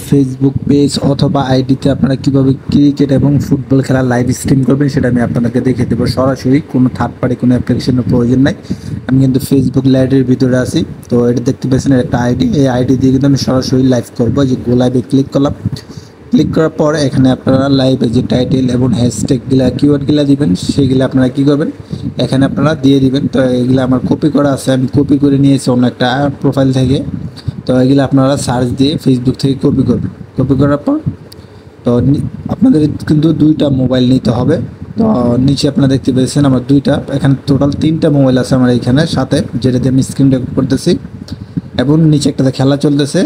Facebook page অথবা আইডিতে আপনারা কীভাবে ক্রিকেট এবং ফুটবল খেলা লাইভ স্ট্রিম করবেন সেটা আমি আপনাদেরকে দেখিয়ে দেবো সরাসরি। কোনো থার্ড পার্টি কোনো অ্যাপ্লিকেশনের প্রয়োজন নাই। আমি কিন্তু ফেসবুক লাইভের ভিতরে আছি। তো এটা দেখতে পাচ্ছেন একটা আইডি, এই আইডি দিয়ে কিন্তু আমি সরাসরি লাইভ করবো। যে গো লাইভে ক্লিক করলাম, ক্লিক করার পর এখানে আপনারা লাইভে যে টাইটেল এবং হ্যাশট্যাগুলা কিওয়ার্ডগুলো দিবেন সেগুলো আপনারা কী করবেন এখানে আপনারা দিয়ে দিবেন। তো এগুলো আমার কপি করা আছে, আমি কপি করে নিয়েছি অন্য একটা প্রোফাইল থেকে। তো এগুলো আপনারা সার্চ দিয়ে ফেসবুক থেকে কপি করবেন। কপি করার পর তো আপনাদের কিন্তু দুইটা মোবাইল নিতে হবে। তো নিচে আপনারা দেখতে পেয়েছেন আমার দুইটা, এখানে টোটাল 3টা মোবাইল আছে আমার এইখানে সাথে, যেটা দিয়ে আমি স্ক্রিন রেকর্ড করতেছি। এবং নিচে একটাতে খেলা চলতেছে,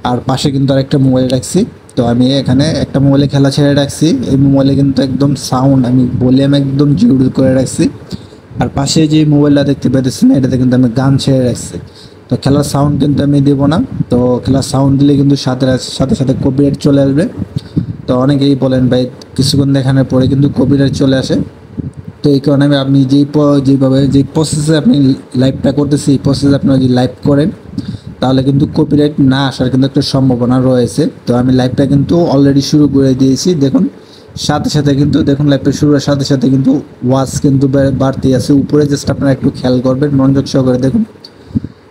আর পাশে কিন্তু আরেকটা মোবাইল রাখছি। তো আমি এখানে একটা মোবাইলে খেলা ছেড়ে রাখছি, এই মোবাইলে কিন্তু একদম সাউন্ড আমি ভলিউম একদম জিরো করে রাখছি। আর পাশে যে মোবাইলটা দেখতে পেতেছেন এটাতে কিন্তু আমি গান ছেড়ে রাখছি। তো খেলার সাউন্ড কিন্তু আমি দেবো না। তো খেলার সাউন্ড দিলে কিন্তু সাথে সাথে সাথে কপিরাইট চলে আসবে। তো অনেকেই বলেন ভাই কিছুক্ষণ দেখানোর পরে কিন্তু কপিরাইট চলে আসে। তো এই কারণে আপনি যেভাবে যে প্রসেসে আপনি লাইভটা করতেছি এই প্রসেসে আপনারা যদি লাইভ করেন তাহলে কিন্তু কপিরাইট না আসার কিন্তু একটা সম্ভাবনা রয়েছে। তো আমি লাইভটা কিন্তু অলরেডি শুরু করে দিয়েছি। দেখুন সাথে সাথে কিন্তু দেখুন লাইভটা শুরু হওয়ার সাথে সাথে কিন্তু ওয়াচ কিন্তু বাড়তি আছে উপরে, জাস্ট আপনারা একটু খেয়াল করবেন মনোযোগ সহকারে দেখুন।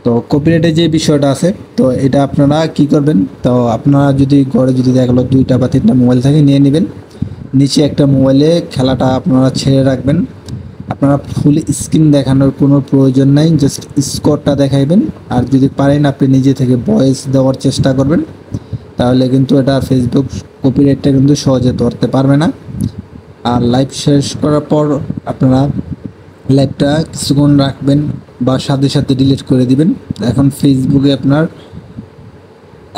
তো কপিরাইটের যে বিষয়টা আছে তো এটা আপনারা কি করবেন, তো আপনারা যদি ঘরে যদি দেখা গেলো 2টা বা 3টা মোবাইল থাকে নিয়ে নেবেন। নিচে একটা মোবাইলে খেলাটা আপনারা ছেড়ে রাখবেন। আপনারা ফুল স্ক্রিন দেখানোর কোনো প্রয়োজন নাই, জাস্ট স্কোরটা দেখাইবেন। আর যদি পারেন আপনি নিজে থেকে ভয়েস দেওয়ার চেষ্টা করবেন, তাহলে কিন্তু এটা ফেসবুক কপিরাইটটা কিন্তু সহজে ধরতে পারবে না। আর লাইভ শেষ করার পর আপনারা লাইভটা কিছুক্ষণ রাখবেন বা সাথে সাথে ডিলিট করে দিবেন। এখন ফেসবুকে আপনার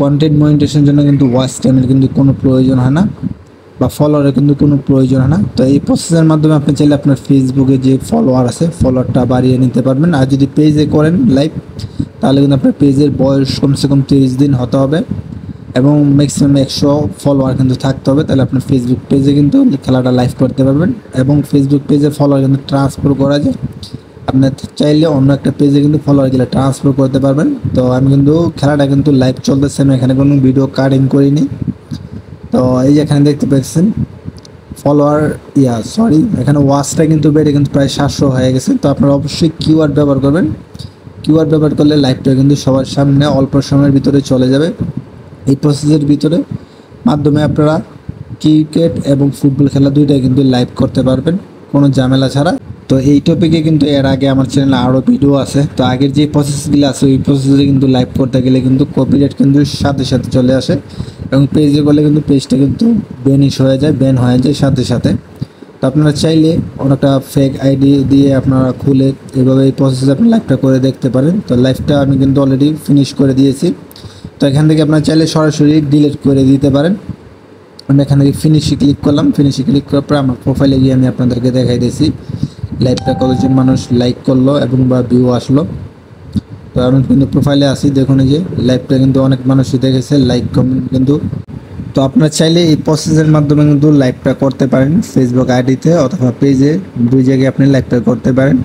কন্টেন্ট মনিটাইজেশনের জন্য কিন্তু ওয়াচ টাইমের কিন্তু কোনো প্রয়োজন হয় না বা ফলোয়ারের কিন্তু কোনো প্রয়োজন হয় না। তো এই প্রসেসের মাধ্যমে আপনি চাইলে আপনার ফেসবুকে যে ফলোয়ার আছে ফলোয়ারটা বাড়িয়ে নিতে পারবেন। আর যদি পেজে করেন লাইভ তাহলে কিন্তু আপনার পেজের বয়স কমসে কম 30 দিন হতে হবে এবং ম্যাক্সিমাম 100 ফলোয়ার কিন্তু থাকতে হবে, তাহলে আপনার ফেসবুক পেজে কিন্তু খেলাটা লাইভ করতে পারবেন। এবং ফেসবুক পেজে ফলোয়ার কিন্তু ট্রান্সফার করা যায়, আপনি চাইলে অন্য একটা পেজে কিন্তু ফলোয়ারগুলো ট্রান্সফার করতে পারবেন। তো আমি কিন্তু খেলাটা কিন্তু লাইভ চলতেছে, আমি এখানে কোনো ভিডিও কাটিং করিনি। তো এই যে এখানে দেখতে পাচ্ছেন ফলোয়ার এখানে ওয়াচটা কিন্তু বেড়ে কিন্তু প্রায় 700 হয়ে গেছে। তো আপনারা অবশ্যই কিওয়ার্ড ব্যবহার করবেন। কিওয়ার্ড ব্যবহার করলে লাইভটা কিন্তু সবার সামনে অল্প সময়ের ভিতরে চলে যাবে। এই প্রসেসের ভিতরে মাধ্যমে আপনারা ক্রিকেট এবং ফুটবল খেলা দুইটাই কিন্তু লাইভ করতে পারবেন কোনো ঝামেলা ছাড়া। তো এই টপিকে কিন্তু এর আগে আমার চ্যানেলে আরও ভিডিও আছে। তো আগের যে প্রসেসগুলো আছে ওই প্রসেসে কিন্তু লাইভ করতে গেলে কিন্তু কপিরাইট কিন্তু সাথে সাথে চলে আসে এবং পেজে বলে কিন্তু পেজটা কিন্তু ব্যান হয়ে যায় সাথে সাথে। তো আপনারা চাইলে অনেকটা ফেক আইডি দিয়ে আপনারা খুলে এভাবে এই প্রসেসে আপনি লাইভটা করে দেখতে পারেন। তো লাইভটা আমি কিন্তু অলরেডি ফিনিশ করে দিয়েছি। তো এখান থেকে আপনারা চাইলে সরাসরি ডিলিট করে দিতে পারেন। আমি এখান থেকে ফিনিশে ক্লিক করলাম, ফিনিশে ক্লিক করার পর আমার প্রোফাইলে গিয়ে আমি আপনাদেরকে দেখাই দিয়েছি লাইভটা কতজন মানুষ লাইক করলো এবং বা ভিউ আসলো। তো আমি কিন্তু প্রোফাইলে আসি, দেখুন এই যে লাইভটা কিন্তু অনেক মানুষই দেখেছে, লাইক কমেন্ট কিন্তু। তো আপনারা চাইলে এই প্রসেসের মাধ্যমে কিন্তু লাইভটা করতে পারেন ফেসবুক আইডিতে অথবা পেজে, দুই জায়গায় আপনি লাইভটা করতে পারেন।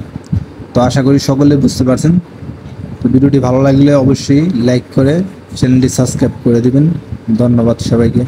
তো আশা করি সকলে বুঝতে পারছেন। তো ভিডিওটি ভালো লাগলে অবশ্যই লাইক করে চ্যানেলটি সাবস্ক্রাইব করে দিবেন। ধন্যবাদ সবাইকে।